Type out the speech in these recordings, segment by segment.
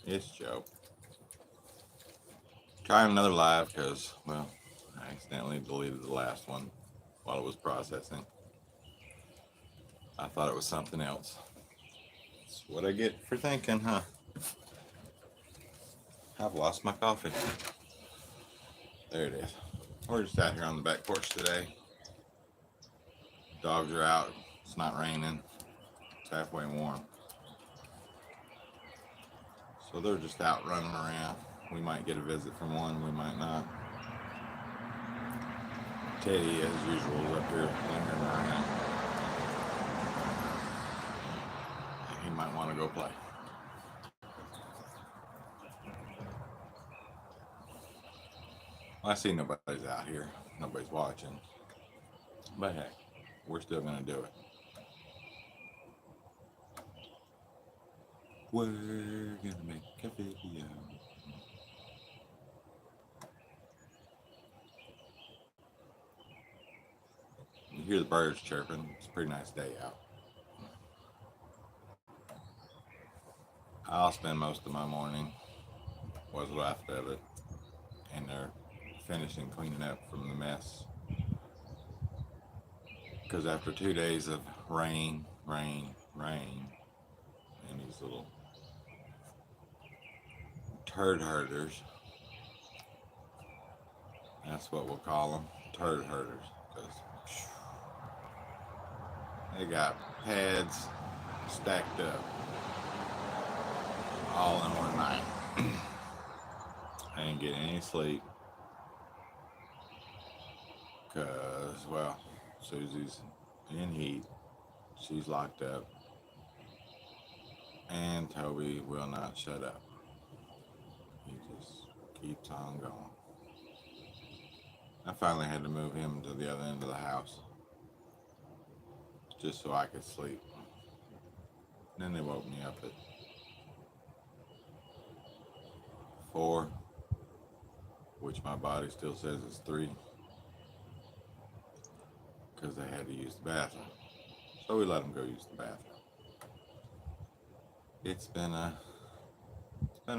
It's Joe. Trying another live because, well, I accidentally deleted the last one while it was processing. I thought it was something else. That's what I get for thinking, huh? I've lost my coffee. There it is. We're just out here on the back porch today. Dogs are out. It's not raining. It's halfway warm. So they're just out running around. We might get a visit from one, we might not. Teddy, as usual, is up here lingering around. He might want to go play. I see nobody's out here. Nobody's watching. But heck, we're still going to do it. We're going to make a video. You hear the birds chirping. It's a pretty nice day out. I'll spend most of my morning, what's left of it, in there finishing cleaning up from the mess. Because after 2 days of rain, and these little turd herders, that's what we'll call them, turd herders. Because they got pads stacked up all in one night. I didn't get any sleep because, well, Susie's in heat. She's locked up. And Toby will not shut up. He just keeps on going. I finally had to move him to the other end of the house just so I could sleep. And then they woke me up at 4, which my body still says it's 3, because they had to use the bathroom. So we let them go use the bathroom. It's been a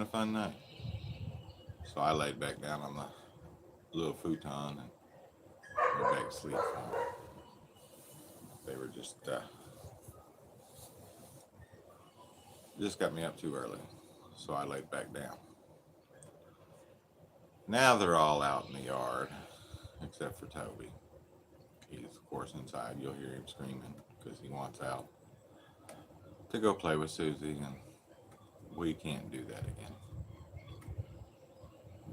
fun night. So I laid back down on the little futon and went back to sleep. They were just got me up too early, so I laid back down. Now they're all out in the yard, except for Toby. He's of course inside. You'll hear him screaming because he wants out to go play with Susie, and we can't do that again.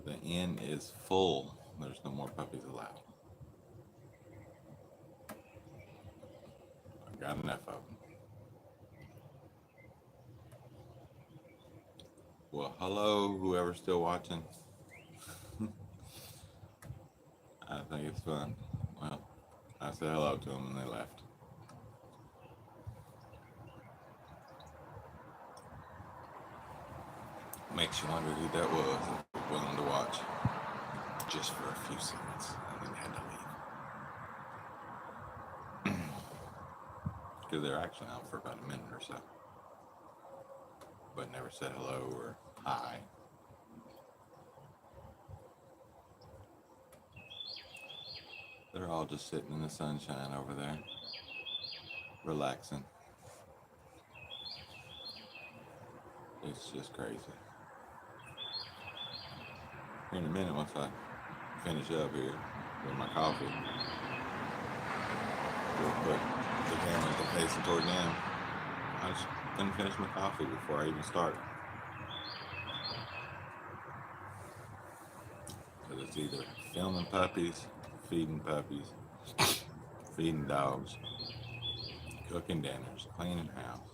The inn is full. There's no more puppies allowed. I've got enough of them. Well, hello, whoever's still watching. I think it's fun. Well, I said hello to them and they left. Makes you wonder who that was that was willing to watch just for a few seconds and then had to leave. Because they're actually out for about a minute or so. But never said hello or hi. They're all just sitting in the sunshine over there, relaxing. It's just crazy. Here in a minute, once I finish up here with my coffee, we'll put the camera facing toward them. I just didn't finish my coffee before I even started. Because it's either filming puppies, feeding dogs, cooking dinners, cleaning house.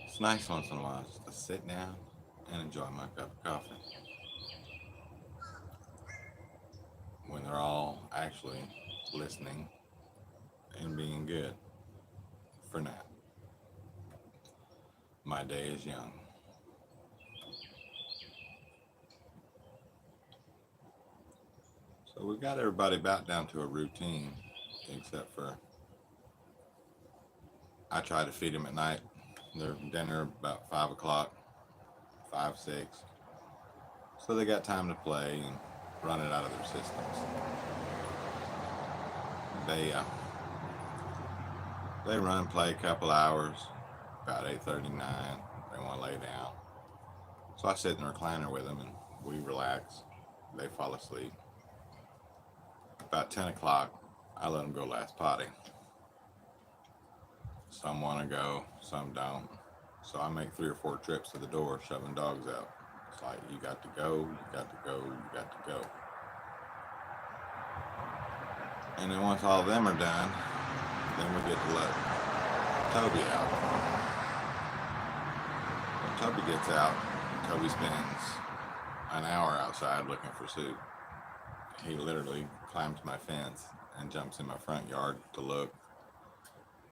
It's nice once in a while just to sit down and enjoy my cup of coffee. When they're all actually listening and being good. For now. My day is young. So we got everybody about down to a routine, except for I try to feed them at night their dinner about 5 o'clock, 5, 6. So they got time to play and run it out of their systems. They they run, play a couple hours. About 8:39, they want to lay down. So I sit in the recliner with them and we relax. They fall asleep. About 10 o'clock, I let them go last potty. Some want to go, some don't. So I make 3 or 4 trips to the door, shoving dogs out. It's like, you got to go, you got to go, you got to go. And then once all of them are done, then we get to let Toby out. When Toby gets out, Toby spends an hour outside looking for Sue. He literally climbs my fence and jumps in my front yard to look,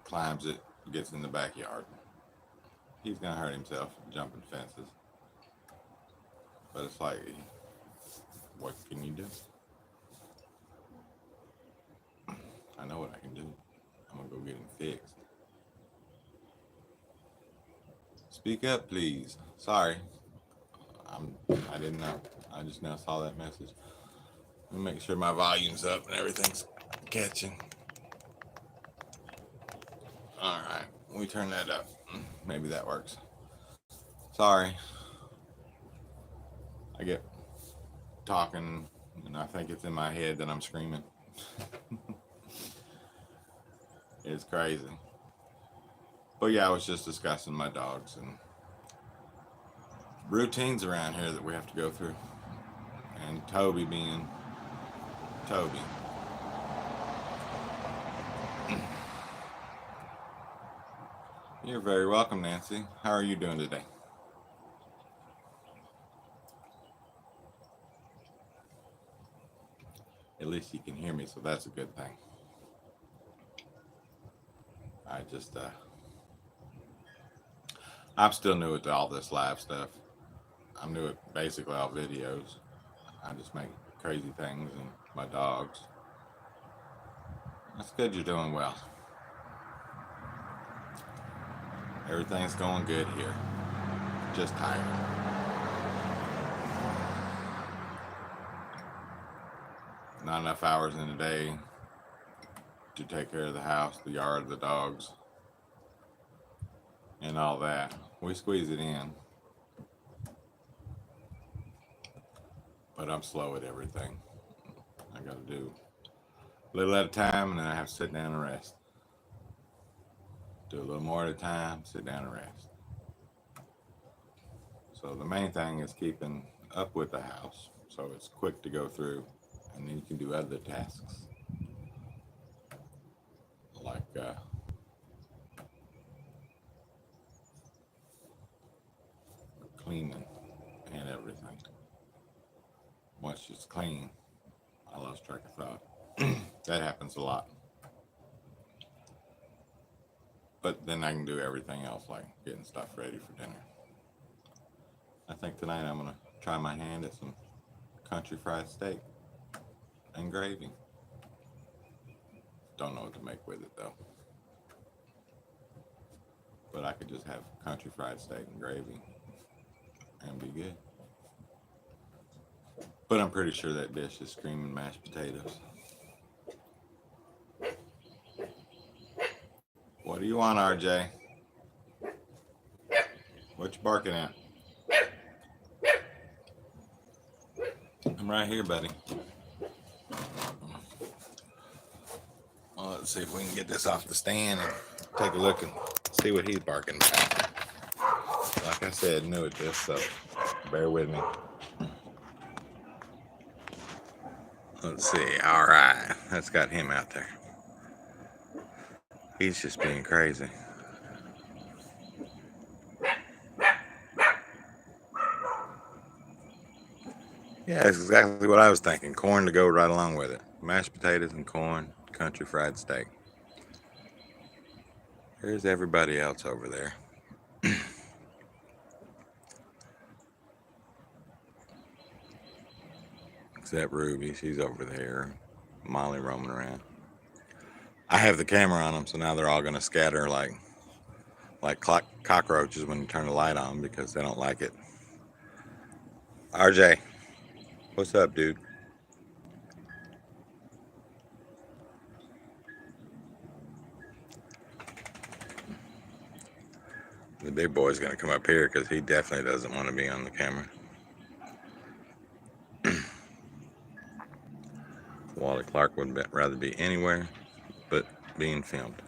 climbs it, gets in the backyard. He's gonna hurt himself jumping fences. But it's like, what can you do? I know what I can do. I'm gonna go get him fixed. Speak up, please. Sorry. I didn't know. I just now saw that message. Let me make sure my volume's up and everything's catching. All right, we turn that up. Maybe that works. Sorry. I get talking and I think it's in my head that I'm screaming. It's crazy. But yeah, I was just discussing my dogs and routines around here that we have to go through. And Toby being Toby. You're very welcome, Nancy. How are you doing today? At least you can hear me, so that's a good thing. I'm still new at all this live stuff. I'm new at basically all videos. I just make crazy things and my dogs. That's good you're doing well. Everything's going good here. Just tired. Not enough hours in a day to take care of the house, the yard, the dogs, and all that. We squeeze it in. But I'm slow at everything. I gotta do a little at a time and then I have to sit down and rest. Do a little more at a time, sit down and rest. So the main thing is keeping up with the house so it's quick to go through and then you can do other tasks like cleaning and everything. Once it's clean, I lost track of thought. That happens a lot. But then I can do everything else, like getting stuff ready for dinner. I think tonight I'm gonna try my hand at some country fried steak and gravy. Don't know what to make with it though. But I could just have country fried steak and gravy and be good. But I'm pretty sure that dish is screaming mashed potatoes. What do you want, RJ? What you barking at? I'm right here, buddy. Well, let's see if we can get this off the stand and take a look and see what he's barking about. Like I said, new at this, so bear with me. Let's see. All right, that's got him out there. He's just being crazy. Yeah, that's exactly what I was thinking. Corn to go right along with it. Mashed potatoes and corn, country fried steak. There's everybody else over there. Except Ruby, she's over there. Molly roaming around. I have the camera on them, so now they're all going to scatter like like cockroaches when you turn the light on because they don't like it. RJ, what's up, dude? The big boy's gonna come up here because he definitely doesn't want to be on the camera. Wally Clark would rather be anywhere but being filmed.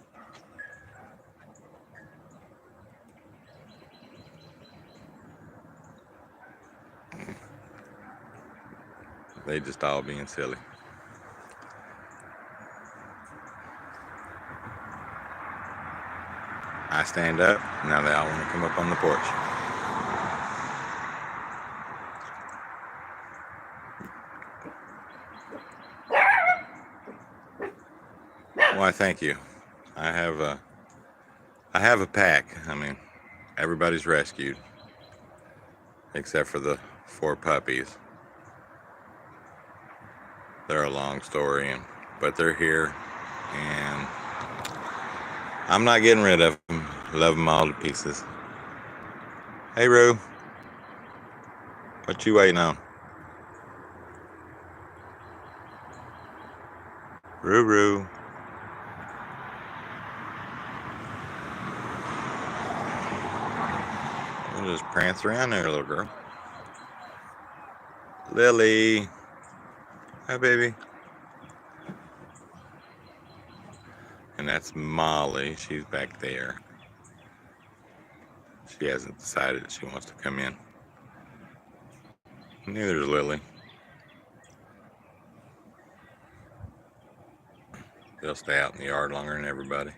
They just all being silly. I stand up, now they all want to come up on the porch. Why, thank you. I have a pack. I mean, everybody's rescued except for the 4 puppies. They're a long story, but they're here, and I'm not getting rid of them. Love them all to pieces. Hey, Roo. What you waiting on? Roo. We'll just prance around there, little girl. Lily. Hi, baby. And that's Molly. She's back there. She hasn't decided that she wants to come in. Neither is Lily. They'll stay out in the yard longer than everybody.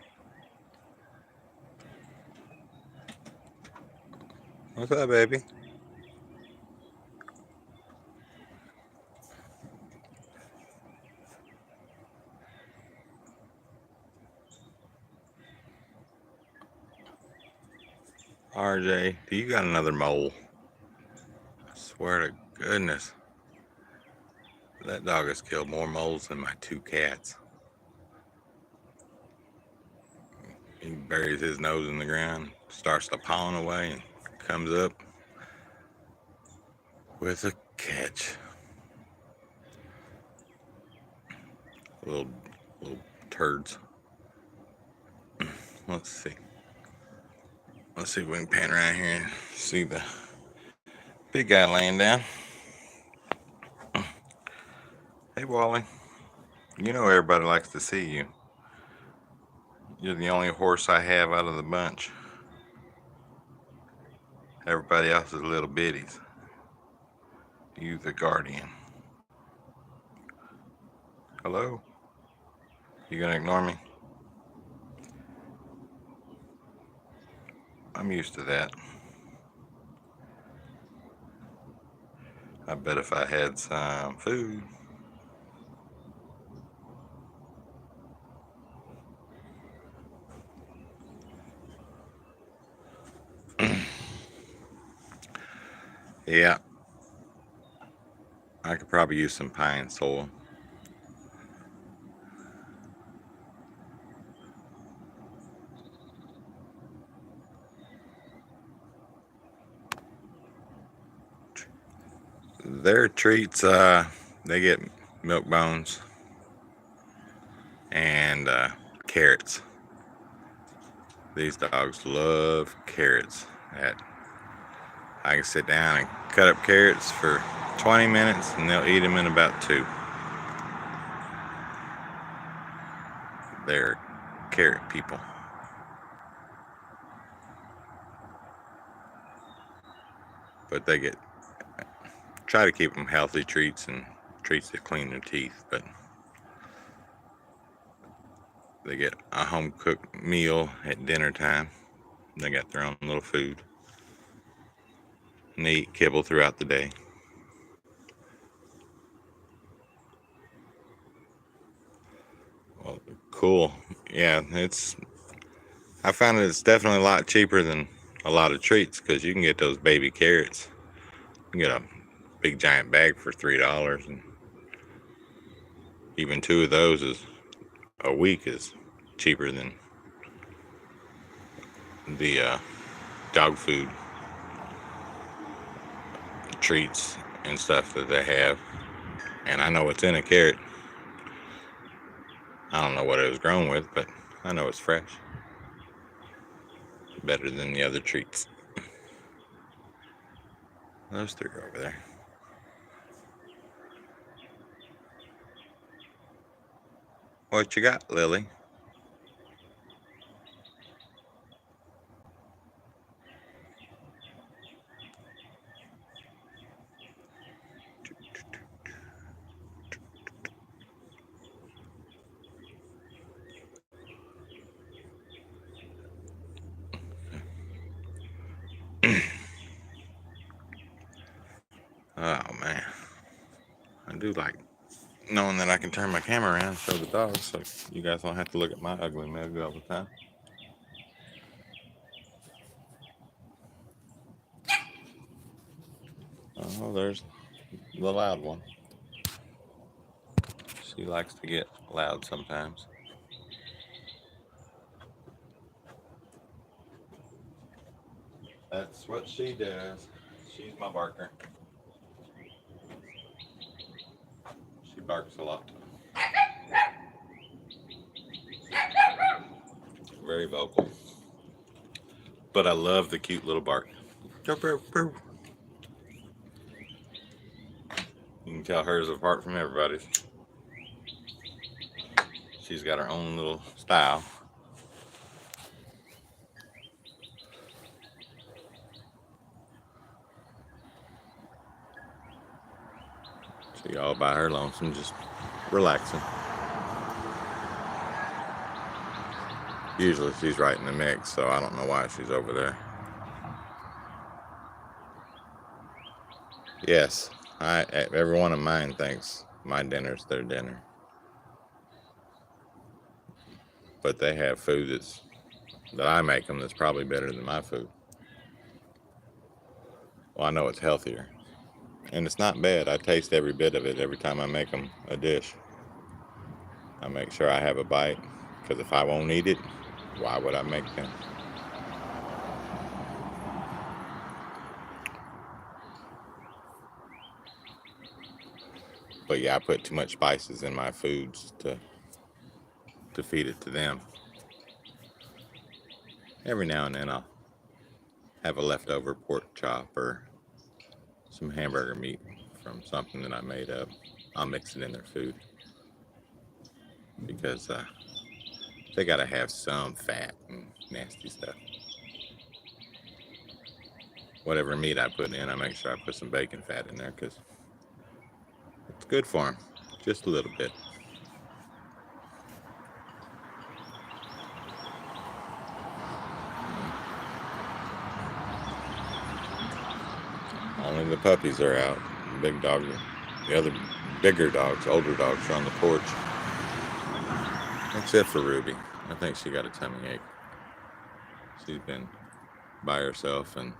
What's up, baby? RJ, do you got another mole? I swear to goodness. That dog has killed more moles than my 2 cats. He buries his nose in the ground, starts to pawing away, and comes up with a catch. Little turds. Let's see. Let's see if we can pan around here and see the big guy laying down. Hey, Wally. You know everybody likes to see you. You're the only horse I have out of the bunch. Everybody else is little bitties. You the guardian. Hello? You gonna ignore me? I'm used to that. I bet if I had some food. Yeah. I could probably use some pine soil. Their treats, they get milk bones and carrots. These dogs love carrots. I can sit down and cut up carrots for 20 minutes and they'll eat them in about 2. They're carrot people. But they try to keep them healthy treats and treats that clean their teeth, but they get a home cooked meal at dinner time. They got their own little food. And they eat kibble throughout the day. Well, cool. Yeah, I found it's definitely a lot cheaper than a lot of treats because you can get those baby carrots. You can get a big giant bag for $3, and even 2 of those a week is cheaper than the dog food treats and stuff that they have. And I know what's in a carrot. I don't know what it was grown with, but I know it's fresh. Better than the other treats. Those three are over there. What you got, Lily? Oh man, I do like knowing that I can turn my camera around and show the dogs, so you guys don't have to look at my ugly mug all the time. Oh, there's the loud one. She likes to get loud sometimes. That's what she does. She's my barker. She barks a lot. Very vocal. But I love the cute little bark. You can tell hers apart from everybody's. She's got her own little style. She all by her lonesome, just relaxing. Usually she's right in the mix, so I don't know why she's over there. Yes, every one of mine thinks my dinner's their dinner. But they have food that I make them that's probably better than my food. Well, I know it's healthier. And it's not bad. I taste every bit of it every time I make them a dish. I make sure I have a bite, because if I won't eat it, why would I make them? But yeah, I put too much spices in my foods to feed it to them. Every now and then I'll have a leftover pork chop or some hamburger meat from something that I made up. I'll mix it in their food because they gotta have some fat and nasty stuff. Whatever meat I put in, I make sure I put some bacon fat in there because it's good for them, just a little bit. Only the puppies are out. The big dogs, the other bigger dogs, older dogs, are on the porch. Except for Ruby. I think she got a tummy ache. She's been by herself and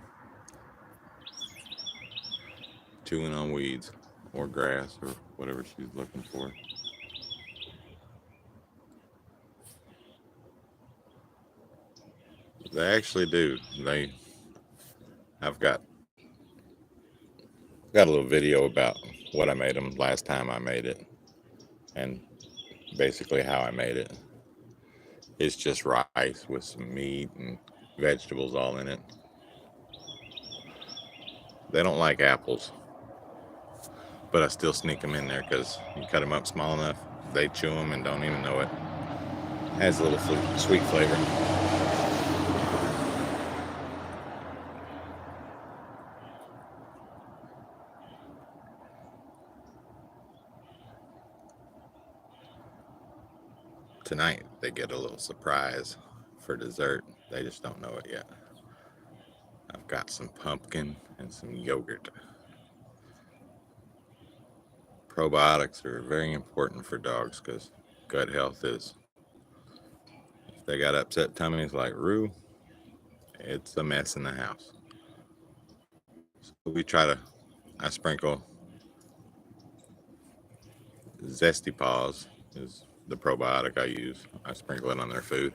chewing on weeds or grass or whatever she's looking for. They actually do. I've got a little video about what I made them last time I made it, and basically how I made it. It's just rice with some meat and vegetables all in it. They don't like apples, but I still sneak them in there because you cut them up small enough, they chew them and don't even know it. Has a little sweet flavor. Tonight they get a little surprise for dessert. They just don't know it yet. I've got some pumpkin and some yogurt. Probiotics are very important for dogs because gut health is, if they got upset tummies like Rue, it's a mess in the house. So I sprinkle Zesty Paws is the probiotic I use. I sprinkle it on their food.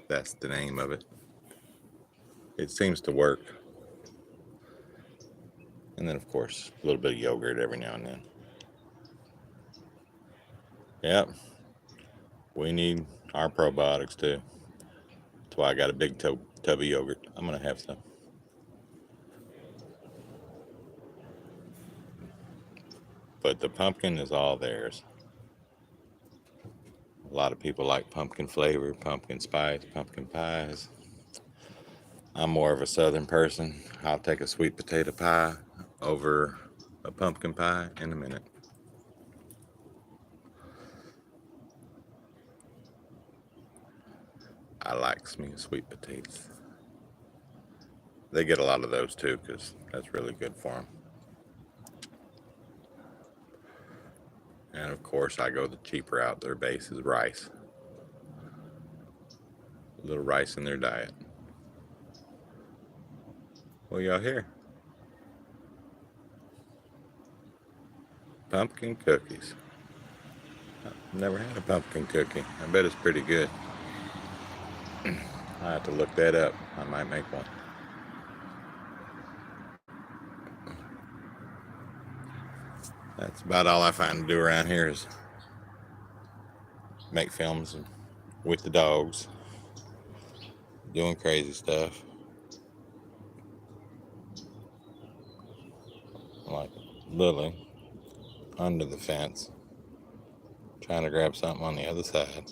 That's the name of it. It seems to work. And then, of course, a little bit of yogurt every now and then. Yep, we need our probiotics too. That's why I got a big tub of yogurt. I'm going to have some. But the pumpkin is all theirs. A lot of people like pumpkin flavor, pumpkin spice, pumpkin pies. I'm more of a southern person. I'll take a sweet potato pie over a pumpkin pie in a minute. I like me sweet potatoes. They get a lot of those too because that's really good for them. And of course, I go the cheap route. Their base is rice. A little rice in their diet. Well, y'all hear? Pumpkin cookies. I've never had a pumpkin cookie. I bet it's pretty good. I have to look that up. I might make one. That's about all I find to do around here is make films with the dogs, doing crazy stuff. Like Lily under the fence, trying to grab something on the other side.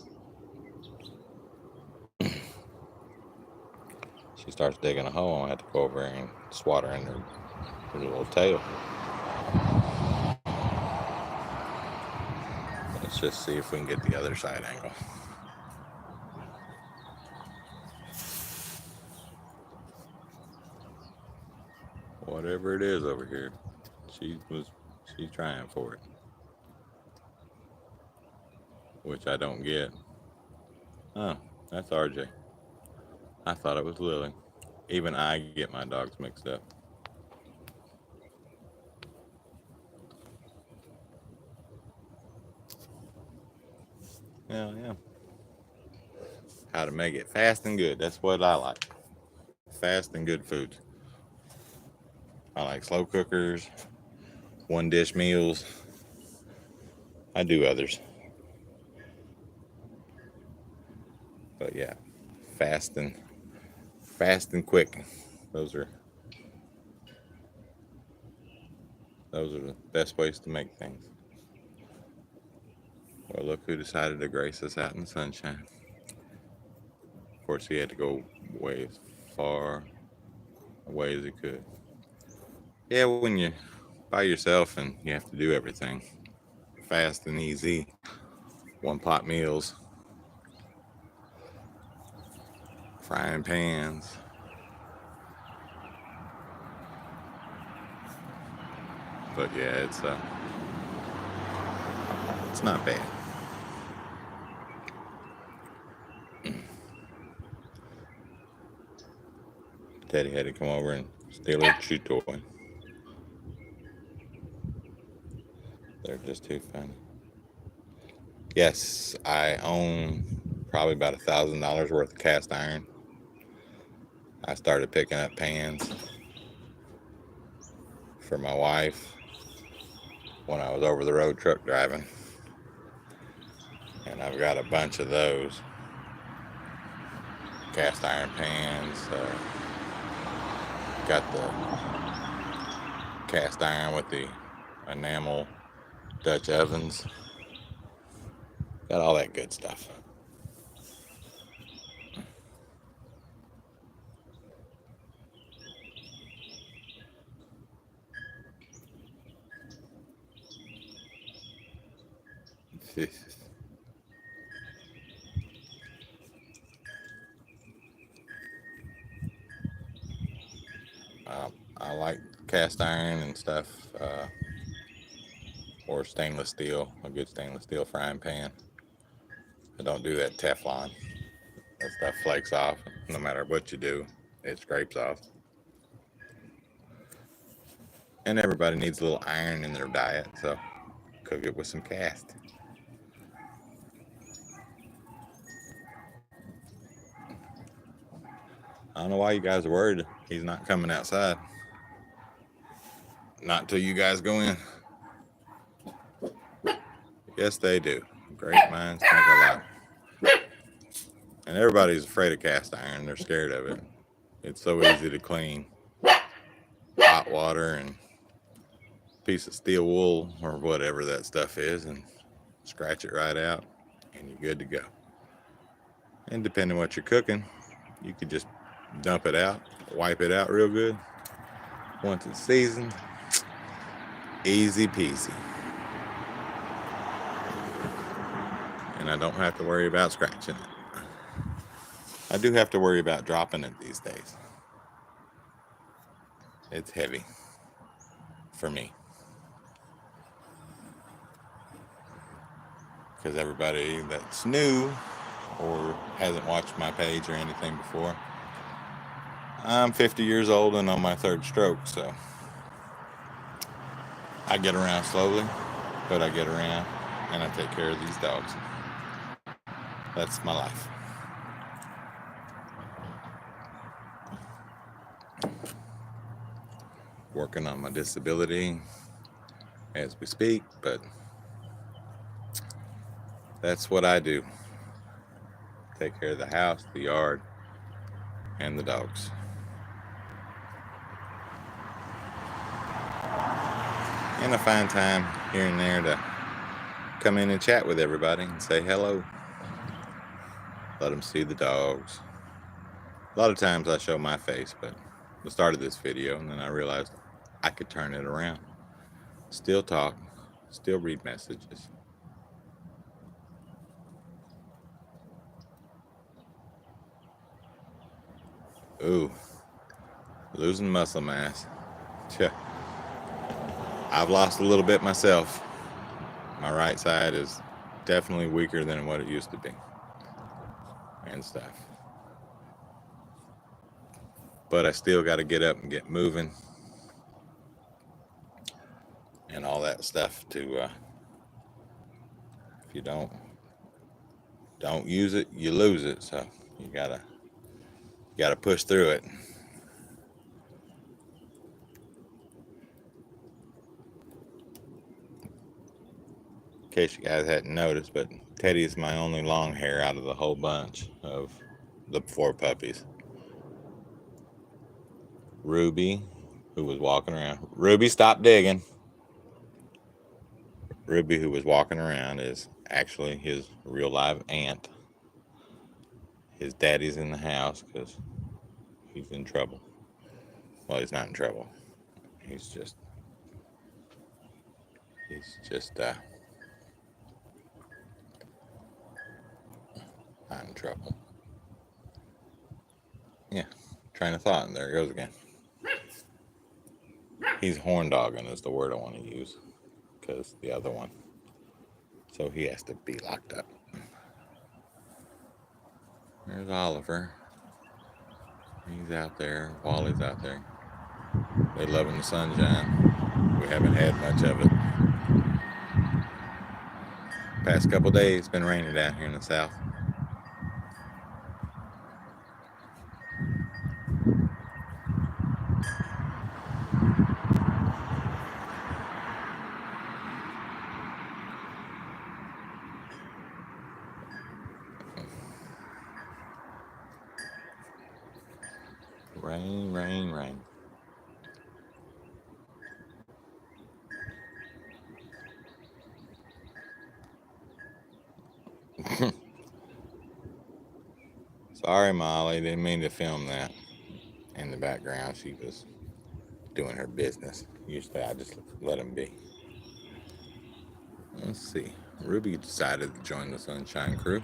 She starts digging a hole, I have to go over and swat her in her little tail. Let's just see if we can get the other side angle. Whatever it is over here, she's trying for it, which I don't get. Oh, that's RJ. I thought it was Lily. Even I get my dogs mixed up. Yeah. How to make it fast and good. That's what I like. Fast and good food. I like slow cookers, one dish meals. I do others. But yeah, fast and quick. Those are the best ways to make things. Well, look who decided to grace us out in the sunshine. Of course, he had to go way as far away as he could. Yeah, when you're by yourself and you have to do everything fast and easy, one pot meals, frying pans. But yeah, it's not bad. Teddy had to come over and steal her chew toy. They're just too funny. Yes, I own probably about $1,000 worth of cast iron. I started picking up pans for my wife when I was over the road truck driving. And I've got a bunch of those cast iron pans. Got the cast iron with the enamel Dutch ovens. Got all that good stuff. I like cast iron and stuff, or stainless steel, a good stainless steel frying pan. I don't do that Teflon. That stuff flakes off. No matter what you do, it scrapes off. And everybody needs a little iron in their diet, so cook it with some cast. I don't know why you guys are worried he's not coming outside. Not until you guys go in. Yes, they do. Great minds think alike. And everybody's afraid of cast iron. They're scared of it. It's so easy to clean. Hot water and a piece of steel wool or whatever that stuff is, and scratch it right out, and you're good to go. And depending on what you're cooking, you could just dump it out, wipe it out real good. Once it's seasoned, easy peasy. And I don't have to worry about scratching it. I do have to worry about dropping it these days. It's heavy for me. Because everybody that's new or hasn't watched my page or anything before, I'm 50 years old and on my third stroke, so I get around slowly, but I get around and I take care of these dogs. That's my life. Working on my disability as we speak, but that's what I do. Take care of the house, the yard, and the dogs. And I find time here and there to come in and chat with everybody and say hello. Let them see the dogs. A lot of times I show my face, but I started this video and then I realized I could turn it around. Still talk, still read messages. Ooh, losing muscle mass. I've lost a little bit myself. My right side is definitely weaker than what it used to be and stuff. But I still got to get up and get moving and all that stuff to, if you don't use it, you lose it. So you gotta push through it. In case you guys hadn't noticed, but Teddy is my only long hair out of the whole bunch of the 4 puppies. Ruby, who was walking around. Ruby, stop digging. Ruby, who was walking around, is actually his real live aunt. His daddy's in the house because he's in trouble. Well, he's not in trouble. He's just not in trouble. Yeah, train of thought, and there it goes again. He's horn dogging is the word I want to use, because the other one. So he has to be locked up. There's Oliver. He's out there. Wally's out there. They loving the sunshine. We haven't had much of it. Past couple days, it's been raining down here in the south. Rain, rain, rain. Sorry, Molly. Didn't mean to film that. In the background, she was doing her business. Usually I just let him be. Let's see. Ruby decided to join the Sunshine Crew.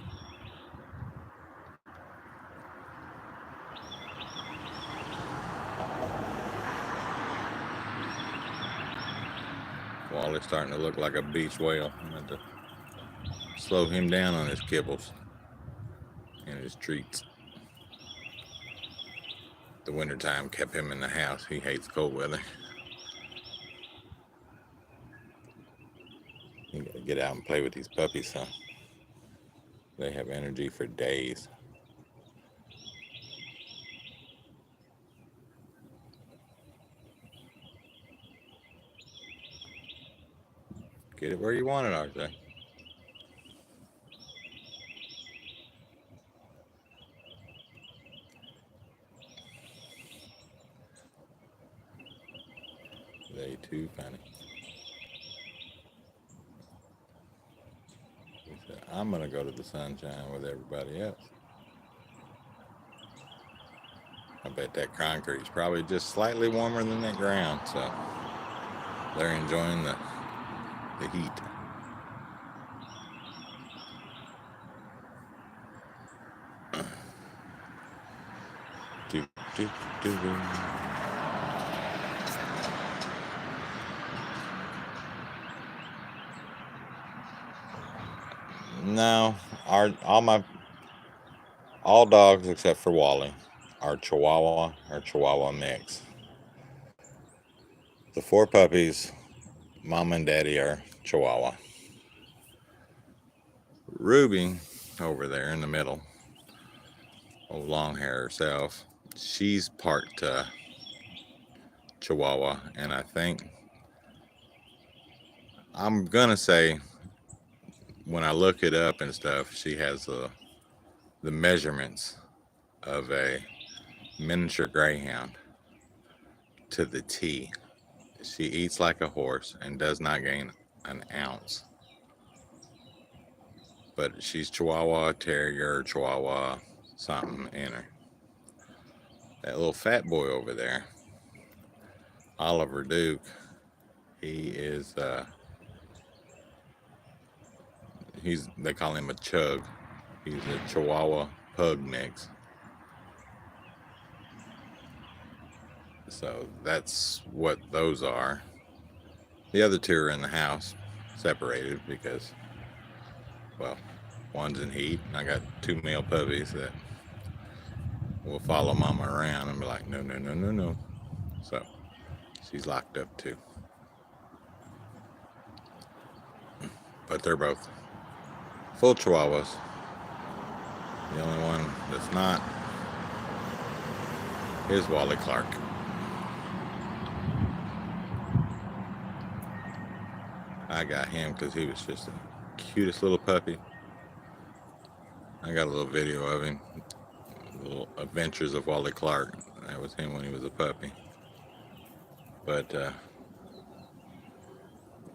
Wally's starting to look like a beach whale. I'm going to slow him down on his kibbles and his treats. The wintertime kept him in the house. He hates cold weather. You gotta get out and play with these puppies, huh? They have energy for days. Get it where you want it, RJ. They too funny. He said, I'm gonna go to the sunshine with everybody else. I bet that concrete's probably just slightly warmer than that ground, so they're enjoying the heat. Do, do, do, do. No, all dogs except for Wally are Chihuahua or Chihuahua mix. The 4 puppies, Mom and Daddy are Chihuahua. Ruby, over there in the middle, old long hair herself, she's part Chihuahua, and I think I'm gonna say when I look it up and stuff, she has the measurements of a miniature greyhound to the T. She eats like a horse and does not gain an ounce. But she's Chihuahua, Terrier, Chihuahua, something in her. That little fat boy over there, Oliver Duke, he is, they call him a chug. He's a Chihuahua pug mix. So that's what those are. The other 2 are in the house, separated because, well, one's in heat, and I got 2 male puppies that will follow Mama around and be like, no, no, no, no, no. So she's locked up too. But they're both full Chihuahuas. The only one that's not is Wally Clark. I got him because he was just the cutest little puppy. I got a little video of him, little adventures of Wally Clark. That was him when he was a puppy. But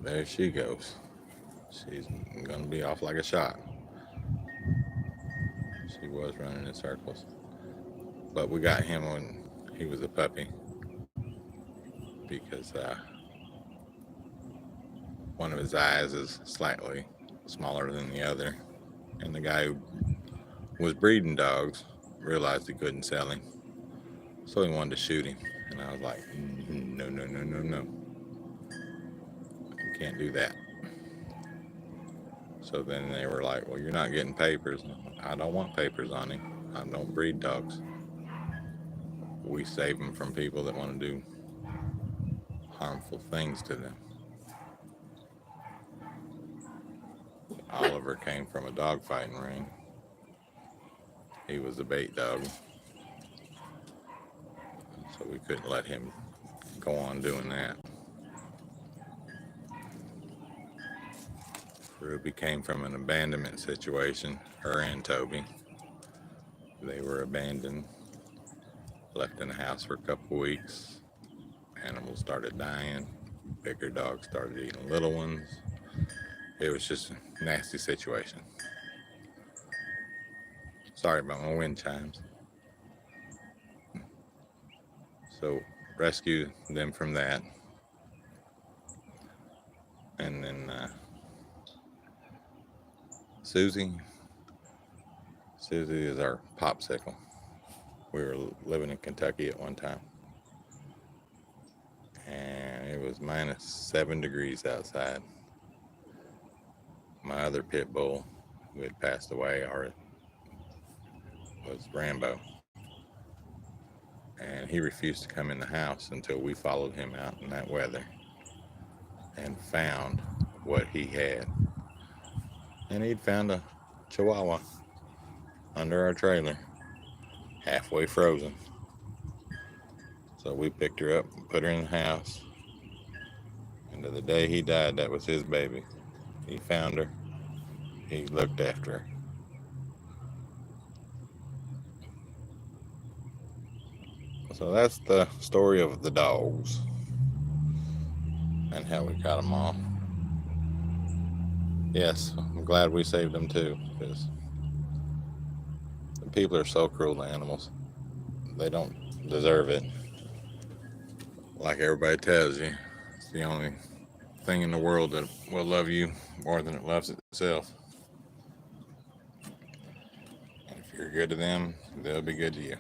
there she goes. She's gonna be off like a shot. She was running in circles. But we got him when he was a puppy because one of his eyes is slightly smaller than the other. And the guy who was breeding dogs realized he couldn't sell him. So he wanted to shoot him. And I was like, no, no, no, no, no. You can't do that. So then they were like, well, you're not getting papers. I don't want papers on him. I don't breed dogs. We save them from people that want to do harmful things to them. Oliver came from a dog fighting ring. He was a bait dog. So we couldn't let him go on doing that. Ruby came from an abandonment situation, her and Toby. They were abandoned, left in the house for a couple weeks. Animals started dying. Bigger dogs started eating little ones. It was just a nasty situation. Sorry about my wind chimes. So rescued them from that. And then Susie is our popsicle. We were living in Kentucky at one time. And it was minus 7 degrees outside. My other pit bull who had passed away was Rambo. And he refused to come in the house until we followed him out in that weather and found what he had. And he'd found a Chihuahua under our trailer, halfway frozen. So we picked her up and put her in the house. And To the day he died, that was his baby. He found her. He looked after her. So that's the story of the dogs and how we got them all. Yes, I'm glad we saved them too, because people are so cruel to animals. They don't deserve it. Like everybody tells you, it's the only thing in the world that will love you more than it loves itself. And if you're good to them, they'll be good to you.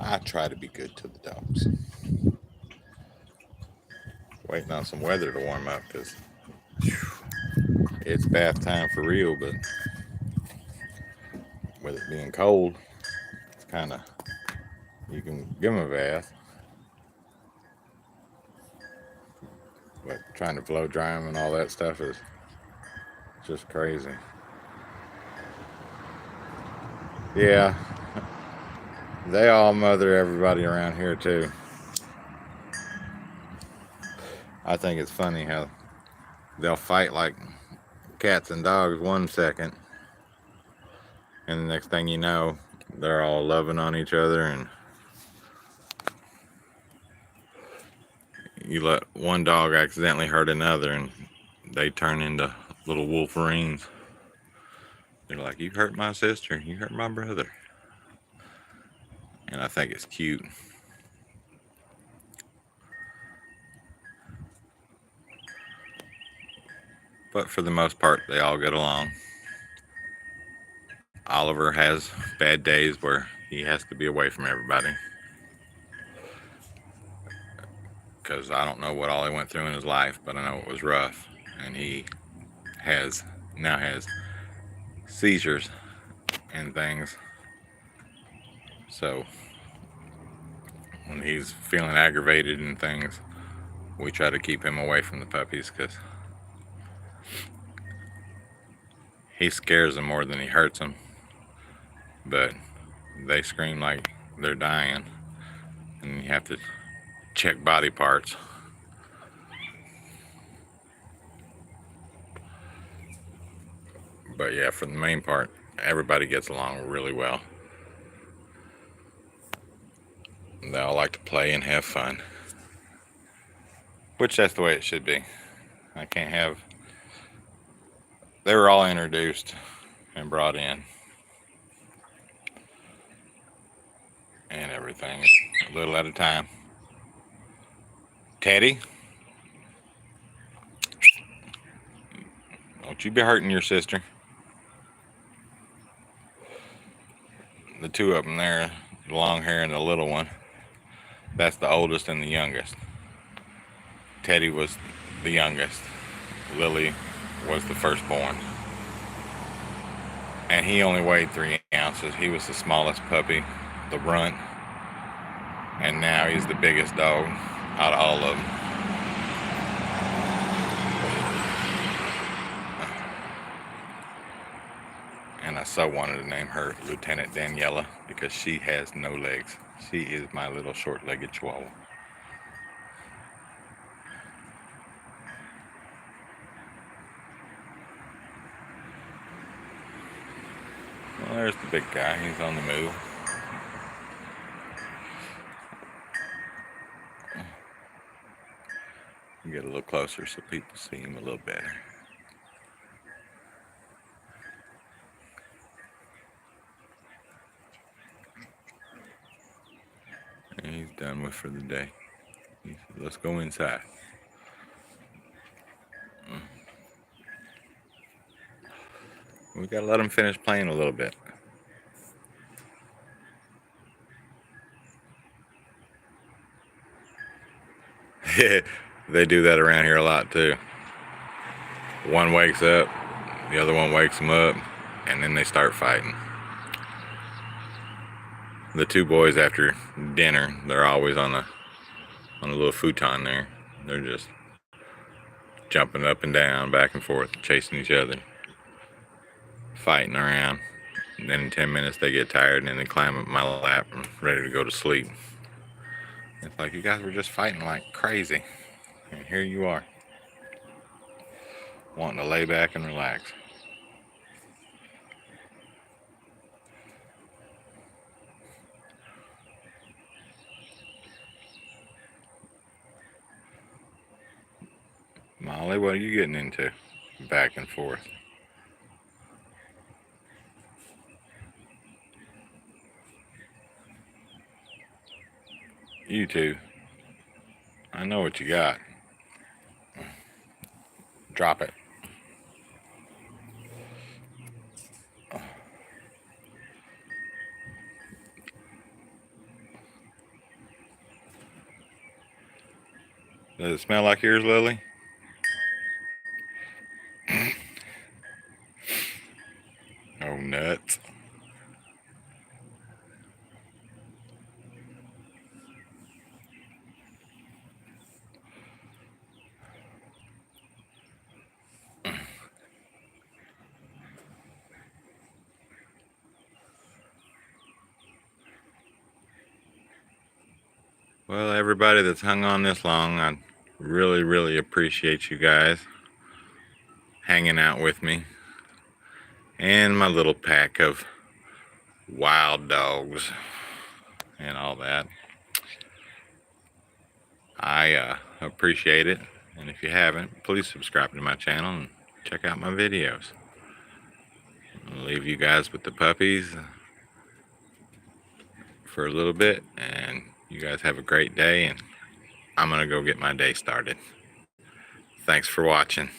I try to be good to the dogs. Waiting on some weather to warm up, because it's bath time for real, but with it being cold, it's kind of, you can give them a bath, but trying to blow dry them and all that stuff is just crazy. Yeah, they all mother everybody around here too. I think it's funny how they'll fight like cats and dogs 1 second, and the next thing you know, they're all loving on each other, and you let one dog accidentally hurt another and they turn into little wolverines. They're like, you hurt my sister, you hurt my brother. And I think it's cute. But for the most part, they all get along. Oliver has bad days where he has to be away from everybody, because I don't know what all he went through in his life, but I know it was rough. And he now has seizures and things. So when he's feeling aggravated and things, we try to keep him away from the puppies, because he scares them more than he hurts them. But they scream like they're dying, and you have to check body parts. But yeah, for the main part, everybody gets along really well. They all like to play and have fun, which that's the way it should be. I can't have, they were all introduced and brought in and everything, a little at a time. Teddy, don't you be hurting your sister. The two of them there, the long hair and the little one, that's the oldest and the youngest. Teddy was the youngest. Lily was the firstborn. And he only weighed 3 ounces. He was the smallest puppy, the runt. And now he's the biggest dog out of all of them. And I so wanted to name her Lieutenant Daniela, because she has no legs. She is my little short-legged chihuahua. Well, there's the big guy. He's on the move. Get a little closer so people see him a little better. And he's done with for the day. He said, let's go inside. We gotta let him finish playing a little bit. They do that around here a lot too. One wakes up, the other one wakes them up, and then they start fighting. The two boys after dinner, they're always on a little futon there. They're just jumping up and down, back and forth, chasing each other, fighting around. Then in 10 minutes they get tired and then they climb up my lap and ready to go to sleep. It's like you guys were just fighting like crazy. And here you are, wanting to lay back and relax. Molly, what are you getting into? Back and forth. You two, I know what you got. Drop it. Does it smell like yours, Lily? Oh, nuts. Well, everybody that's hung on this long, I really appreciate you guys hanging out with me and my little pack of wild dogs and all that. I appreciate it, and if you haven't, please subscribe to my channel and check out my videos. I'll leave you guys with the puppies for a little bit, and you guys have a great day, and I'm gonna go get my day started. Thanks for watching.